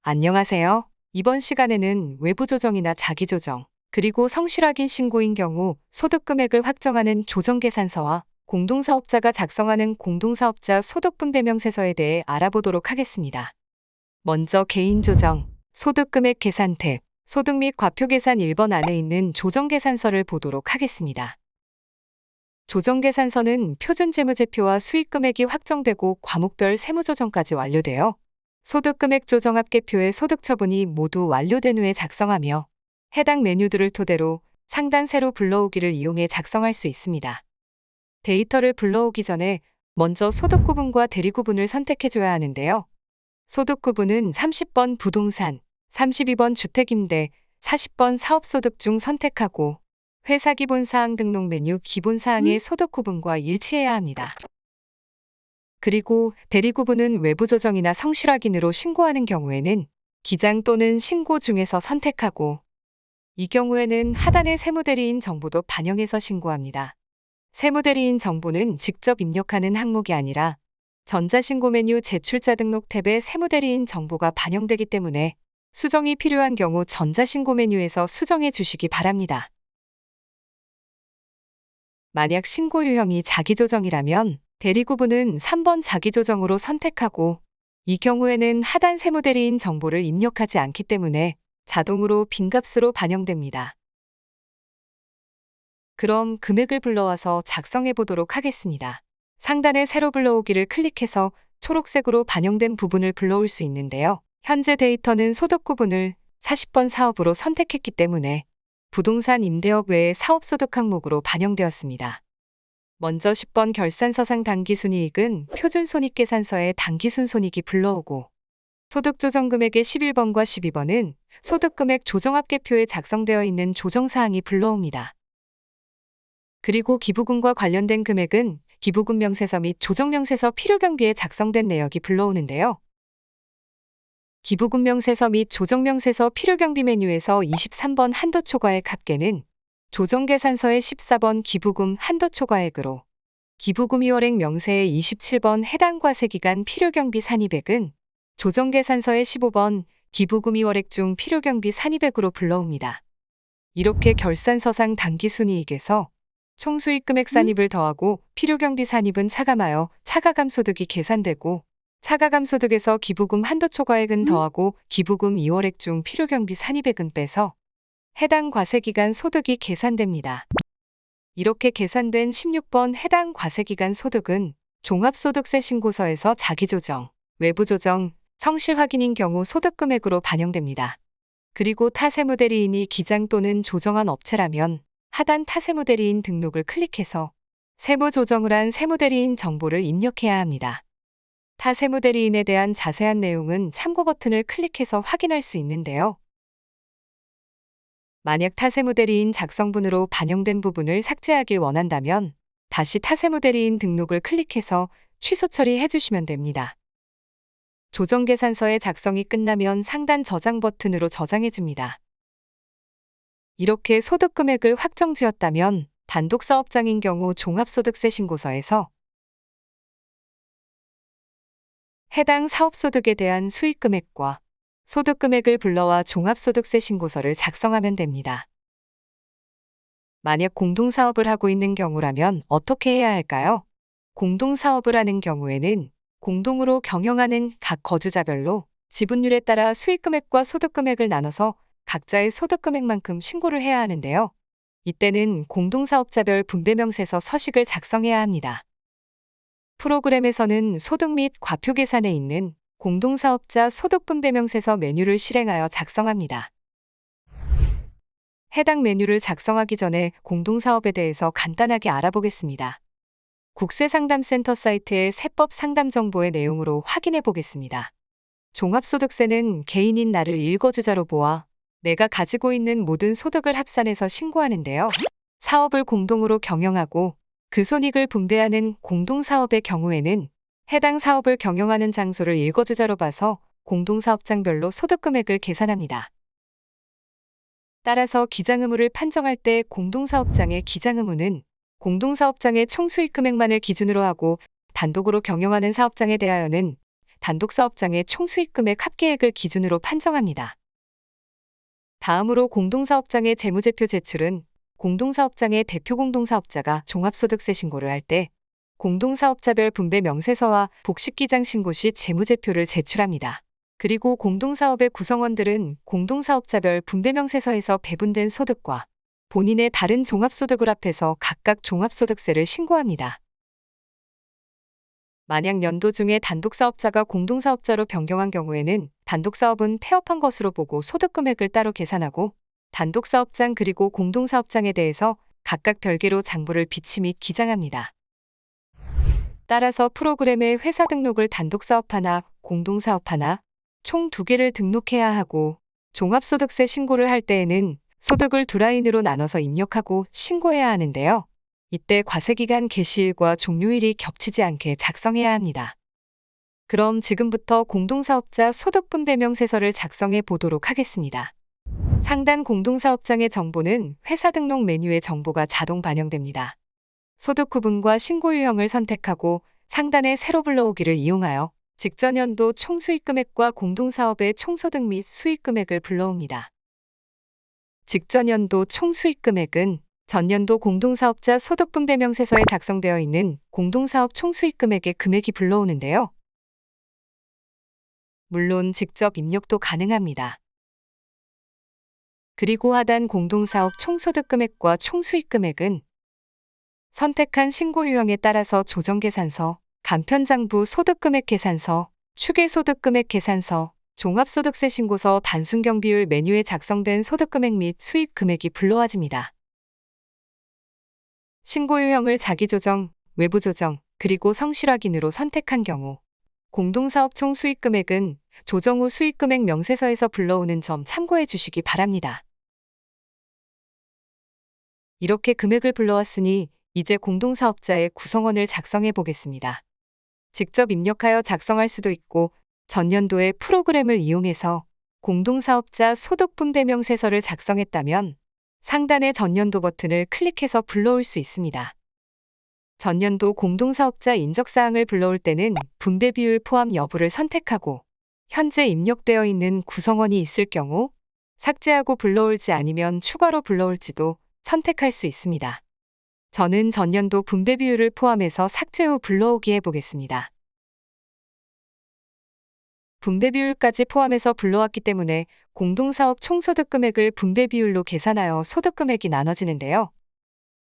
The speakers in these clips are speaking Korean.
안녕하세요. 이번 시간에는 외부 조정이나 자기 조정, 그리고 성실 확인 신고인 경우 소득 금액을 확정하는 조정계산서와 공동사업자가 작성하는 공동사업자 소득분배명세서에 대해 알아보도록 하겠습니다. 먼저 개인조정, 소득금액 계산 탭, 소득 및 과표계산 1번 안에 있는 조정계산서를 보도록 하겠습니다. 조정계산서는 표준재무제표와 수익금액이 확정되고 과목별 세무조정까지 완료되어 소득금액 조정 합계표의 소득처분이 모두 완료된 후에 작성하며 해당 메뉴들을 토대로 상단 세로 불러오기를 이용해 작성할 수 있습니다. 데이터를 불러오기 전에 먼저 소득구분과 대리구분을 선택해줘야 하는데요. 소득구분은 30번 부동산, 32번 주택임대, 40번 사업소득 중 선택하고 회사 기본사항 등록 메뉴 기본사항의 소득구분과 일치해야 합니다. 그리고 대리구분은 외부조정이나 성실확인으로 신고하는 경우에는 기장 또는 신고 중에서 선택하고 이 경우에는 하단의 세무대리인 정보도 반영해서 신고합니다. 세무대리인 정보는 직접 입력하는 항목이 아니라 전자신고 메뉴 제출자 등록 탭에 세무대리인 정보가 반영되기 때문에 수정이 필요한 경우 전자신고 메뉴에서 수정해 주시기 바랍니다. 만약 신고 유형이 자기조정이라면 대리구분은 3번 자기조정으로 선택하고 이 경우에는 하단 세무대리인 정보를 입력하지 않기 때문에 자동으로 빈값으로 반영됩니다. 그럼 금액을 불러와서 작성해 보도록 하겠습니다. 상단의 세로 불러오기를 클릭해서 초록색으로 반영된 부분을 불러올 수 있는데요. 현재 데이터는 소득구분을 40번 사업으로 선택했기 때문에 부동산 임대업 외의 사업소득 항목으로 반영되었습니다. 먼저 10번 결산서상 당기순이익은 표준손익계산서에 당기순손익이 불러오고 소득조정금액의 11번과 12번은 소득금액 조정합계표에 작성되어 있는 조정사항이 불러옵니다. 그리고 기부금과 관련된 금액은 기부금 명세서 및 조정명세서 필요경비에 작성된 내역이 불러오는데요. 기부금 명세서 및 조정명세서 필요경비 메뉴에서 23번 한도초과액 합계는 조정계산서의 14번 기부금 한도초과액으로 기부금 이월액 명세의 27번 해당 과세기간 필요경비 산입액은 조정계산서의 15번 기부금 이월액 중 필요경비 산입액으로 불러옵니다. 이렇게 결산서상 당기순이익에서 총수익금액 산입을 더하고 필요경비 산입은 차감하여 차가감소득이 계산되고 차가감소득에서 기부금 한도초과액은 더하고 기부금 이월액 중 필요경비 산입액은 빼서 해당 과세기간 소득이 계산됩니다. 이렇게 계산된 16번 해당 과세기간 소득은 종합소득세 신고서에서 자기조정, 외부조정, 성실확인인 경우 소득금액으로 반영됩니다. 그리고 타세무대리인이 기장 또는 조정한 업체라면 하단 타세무대리인 등록을 클릭해서 세무조정을 한 세무대리인 정보를 입력해야 합니다. 타세무대리인에 대한 자세한 내용은 참고 버튼을 클릭해서 확인할 수 있는데요. 만약 타세무대리인 작성분으로 반영된 부분을 삭제하길 원한다면 다시 타세무대리인 등록을 클릭해서 취소 처리해 주시면 됩니다. 조정계산서의 작성이 끝나면 상단 저장 버튼으로 저장해 줍니다. 이렇게 소득금액을 확정지었다면 단독사업장인 경우 종합소득세 신고서에서 해당 사업소득에 대한 수익금액과 소득금액을 불러와 종합소득세 신고서를 작성하면 됩니다. 만약 공동사업을 하고 있는 경우라면 어떻게 해야 할까요? 공동사업을 하는 경우에는 공동으로 경영하는 각 거주자별로 지분율에 따라 수익금액과 소득금액을 나눠서 각자의 소득금액만큼 신고를 해야 하는데요. 이때는 공동사업자별 분배명세서 서식을 작성해야 합니다. 프로그램에서는 소득 및 과표 계산에 있는 공동사업자 소득분배명세서 메뉴를 실행하여 작성합니다. 해당 메뉴를 작성하기 전에 공동사업에 대해서 간단하게 알아보겠습니다. 국세상담센터 사이트의 세법 상담 정보의 내용으로 확인해 보겠습니다. 종합소득세는 개인인 나를 일거주자로 보아 내가 가지고 있는 모든 소득을 합산해서 신고하는데요. 사업을 공동으로 경영하고 그 손익을 분배하는 공동사업의 경우에는 해당 사업을 경영하는 장소를 일거주자로 봐서 공동사업장별로 소득금액을 계산합니다. 따라서 기장의무를 판정할 때 공동사업장의 기장의무는 공동사업장의 총수익 금액만을 기준으로 하고 단독으로 경영하는 사업장에 대하여는 단독 사업장의 총 수익금액 합계액을 기준으로 판정합니다. 다음으로 공동사업장의 재무제표 제출은 공동사업장의 대표 공동사업자가 종합소득세 신고를 할 때 공동사업자별 분배 명세서와 복식기장 신고 시 재무제표를 제출합니다. 그리고 공동사업의 구성원들은 공동사업자별 분배 명세서에서 배분된 소득과 본인의 다른 종합소득을 합해서 각각 종합소득세를 신고합니다. 만약 연도 중에 단독사업자가 공동사업자로 변경한 경우에는 단독사업은 폐업한 것으로 보고 소득금액을 따로 계산하고 단독사업장 그리고 공동사업장에 대해서 각각 별개로 장부를 비치 및 기장합니다. 따라서 프로그램에 회사 등록을 단독사업 하나, 공동사업 하나, 총 2개를 등록해야 하고 종합소득세 신고를 할 때에는 소득을 두 라인으로 나눠서 입력하고 신고해야 하는데요. 이때 과세기간 개시일과 종료일이 겹치지 않게 작성해야 합니다. 그럼 지금부터 공동사업자 소득분배명세서를 작성해 보도록 하겠습니다. 상단 공동사업장의 정보는 회사 등록 메뉴의 정보가 자동 반영됩니다. 소득 구분과 신고 유형을 선택하고 상단의 세로 불러오기를 이용하여 직전 연도 총수익금액과 공동사업의 총소득 및 수익금액을 불러옵니다. 직전 연도 총수익금액은 전년도 공동사업자 소득분배명세서에 작성되어 있는 공동사업 총수익금액의 금액이 불러오는데요. 물론 직접 입력도 가능합니다. 그리고 하단 공동사업 총소득금액과 총수익금액은 선택한 신고 유형에 따라서 조정계산서, 간편장부 소득금액 계산서, 추계소득금액 계산서, 종합소득세 신고서 단순경비율 메뉴에 작성된 소득금액 및 수익금액이 불러와집니다. 신고 유형을 자기조정, 외부조정, 그리고 성실확인으로 선택한 경우 공동사업 총 수익금액은 조정 후 수익금액 명세서에서 불러오는 점 참고해 주시기 바랍니다. 이렇게 금액을 불러왔으니 이제 공동사업자의 구성원을 작성해 보겠습니다. 직접 입력하여 작성할 수도 있고 전년도의 프로그램을 이용해서 공동사업자 소득분배명세서를 작성했다면 상단의 전년도 버튼을 클릭해서 불러올 수 있습니다. 전년도 공동사업자 인적사항을 불러올 때는 분배 비율 포함 여부를 선택하고 현재 입력되어 있는 구성원이 있을 경우 삭제하고 불러올지 아니면 추가로 불러올지도 선택할 수 있습니다. 저는 전년도 분배 비율을 포함해서 삭제 후 불러오기 해보겠습니다. 분배 비율까지 포함해서 불러왔기 때문에 공동사업 총소득 금액을 분배 비율로 계산하여 소득 금액이 나눠지는데요.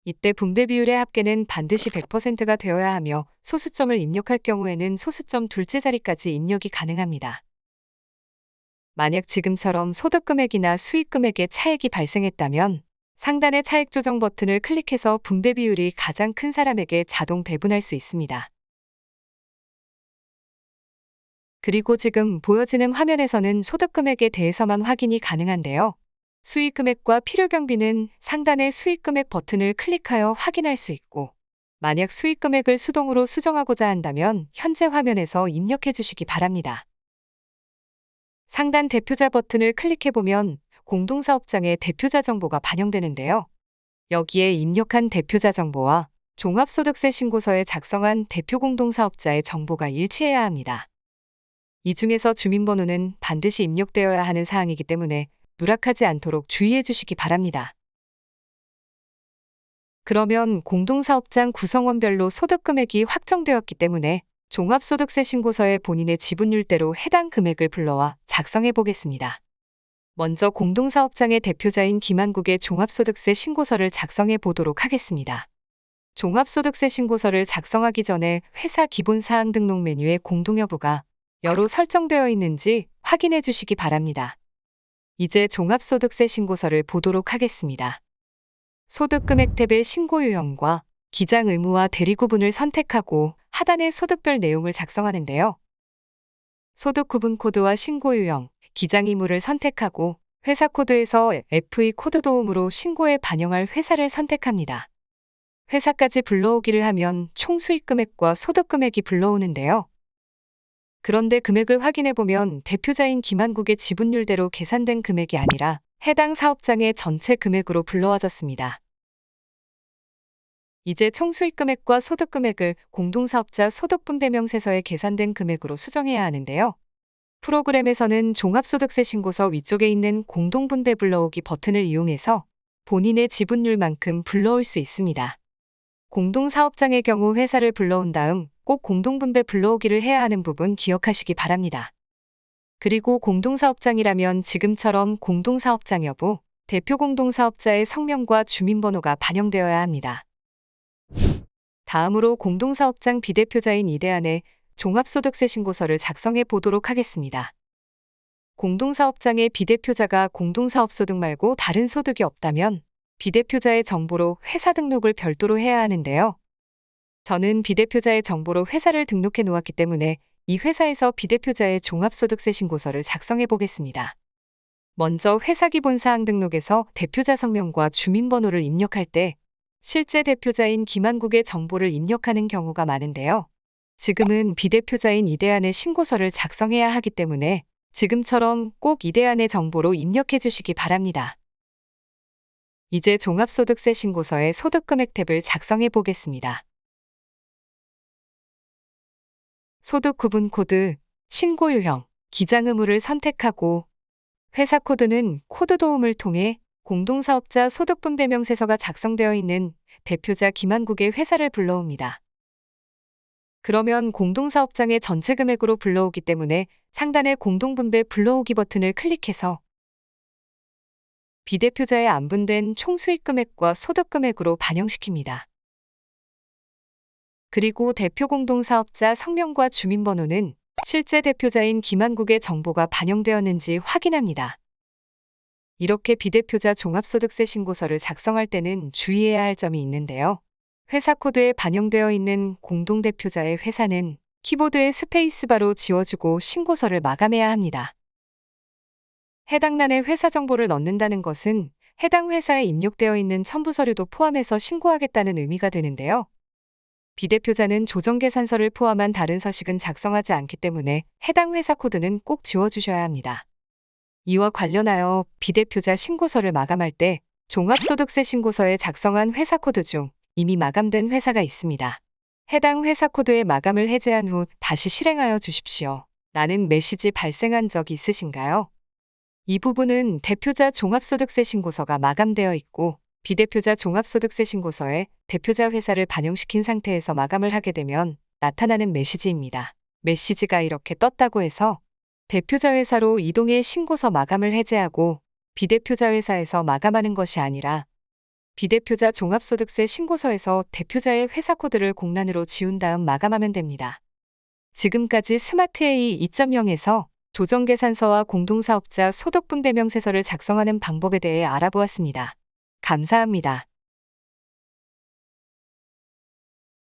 이때 분배 비율의 합계는 반드시 100%가 되어야 하며 소수점을 입력할 경우에는 소수점 둘째 자리까지 입력이 가능합니다. 만약 지금처럼 소득 금액이나 수익 금액에 차액이 발생했다면 상단의 차액 조정 버튼을 클릭해서 분배 비율이 가장 큰 사람에게 자동 배분할 수 있습니다. 그리고 지금 보여지는 화면에서는 소득 금액에 대해서만 확인이 가능한데요. 수익 금액과 필요 경비는 상단의 수익 금액 버튼을 클릭하여 확인할 수 있고 만약 수익 금액을 수동으로 수정하고자 한다면 현재 화면에서 입력해 주시기 바랍니다. 상단 대표자 버튼을 클릭해보면 공동사업장의 대표자 정보가 반영되는데요. 여기에 입력한 대표자 정보와 종합소득세 신고서에 작성한 대표 공동사업자의 정보가 일치해야 합니다. 이 중에서 주민번호는 반드시 입력되어야 하는 사항이기 때문에 누락하지 않도록 주의해 주시기 바랍니다. 그러면 공동사업장 구성원별로 소득 금액이 확정되었기 때문에 종합소득세 신고서에 본인의 지분율대로 해당 금액을 불러와 작성해 보겠습니다. 먼저 공동사업장의 대표자인 김한국의 종합소득세 신고서를 작성해 보도록 하겠습니다. 종합소득세 신고서를 작성하기 전에 회사 기본사항 등록 메뉴에 공동여부가 여로 설정되어 있는지 확인해 주시기 바랍니다. 이제 종합소득세 신고서를 보도록 하겠습니다. 소득금액 탭의 신고 유형과 기장 의무와 대리 구분을 선택하고 하단의 소득별 내용을 작성하는데요. 소득 구분 코드와 신고 유형, 기장 의무를 선택하고 회사 코드에서 FE 코드 도움으로 신고에 반영할 회사를 선택합니다. 회사까지 불러오기를 하면 총 수익 금액과 소득 금액이 불러오는데요. 그런데 금액을 확인해보면 대표자인 김한국의 지분율대로 계산된 금액이 아니라 해당 사업장의 전체 금액으로 불러와졌습니다. 이제 총수익 금액과 소득 금액을 공동사업자 소득분배명세서에 계산된 금액으로 수정해야 하는데요. 프로그램에서는 종합소득세 신고서 위쪽에 있는 공동분배 불러오기 버튼을 이용해서 본인의 지분율만큼 불러올 수 있습니다. 공동사업장의 경우 회사를 불러온 다음 꼭 공동분배 불러오기를 해야 하는 부분 기억하시기 바랍니다. 그리고 공동사업장이라면 지금처럼 공동사업장 여부, 대표 공동사업자의 성명과 주민번호가 반영되어야 합니다. 다음으로 공동사업장 비대표자인 이대안의 종합소득세 신고서를 작성해 보도록 하겠습니다. 공동사업장의 비대표자가 공동사업소득 말고 다른 소득이 없다면 비대표자의 정보로 회사 등록을 별도로 해야 하는데요. 저는 비대표자의 정보로 회사를 등록해 놓았기 때문에 이 회사에서 비대표자의 종합소득세 신고서를 작성해 보겠습니다. 먼저 회사 기본사항 등록에서 대표자 성명과 주민번호를 입력할 때 실제 대표자인 김한국의 정보를 입력하는 경우가 많은데요. 지금은 비대표자인 이대안의 신고서를 작성해야 하기 때문에 지금처럼 꼭 이대안의 정보로 입력해 주시기 바랍니다. 이제 종합소득세 신고서의 소득금액 탭을 작성해 보겠습니다. 소득 구분 코드, 신고 유형, 기장 의무를 선택하고 회사 코드는 코드 도움을 통해 공동사업자 소득분배명세서가 작성되어 있는 대표자 김한국의 회사를 불러옵니다. 그러면 공동사업장의 전체 금액으로 불러오기 때문에 상단의 공동분배 불러오기 버튼을 클릭해서 비대표자의 안분된 총수익 금액과 소득 금액으로 반영시킵니다. 그리고 대표 공동사업자 성명과 주민번호는 실제 대표자인 김한국의 정보가 반영되었는지 확인합니다. 이렇게 비대표자 종합소득세 신고서를 작성할 때는 주의해야 할 점이 있는데요. 회사 코드에 반영되어 있는 공동대표자의 회사는 키보드의 스페이스바로 지워주고 신고서를 마감해야 합니다. 해당 란에 회사 정보를 넣는다는 것은 해당 회사에 입력되어 있는 첨부 서류도 포함해서 신고하겠다는 의미가 되는데요. 비대표자는 조정계산서를 포함한 다른 서식은 작성하지 않기 때문에 해당 회사 코드는 꼭 지워주셔야 합니다. 이와 관련하여 비대표자 신고서를 마감할 때 종합소득세 신고서에 작성한 회사 코드 중 이미 마감된 회사가 있습니다. 해당 회사 코드의 마감을 해제한 후 다시 실행하여 주십시오. 라는 메시지 발생한 적 있으신가요? 이 부분은 대표자 종합소득세 신고서가 마감되어 있고 비대표자 종합소득세 신고서에 대표자 회사를 반영시킨 상태에서 마감을 하게 되면 나타나는 메시지입니다. 메시지가 이렇게 떴다고 해서 대표자 회사로 이동해 신고서 마감을 해제하고 비대표자 회사에서 마감하는 것이 아니라 비대표자 종합소득세 신고서에서 대표자의 회사 코드를 공란으로 지운 다음 마감하면 됩니다. 지금까지 스마트A 2.0에서 조정계산서와 공동사업자 소득분배명세서를 작성하는 방법에 대해 알아보았습니다. 감사합니다.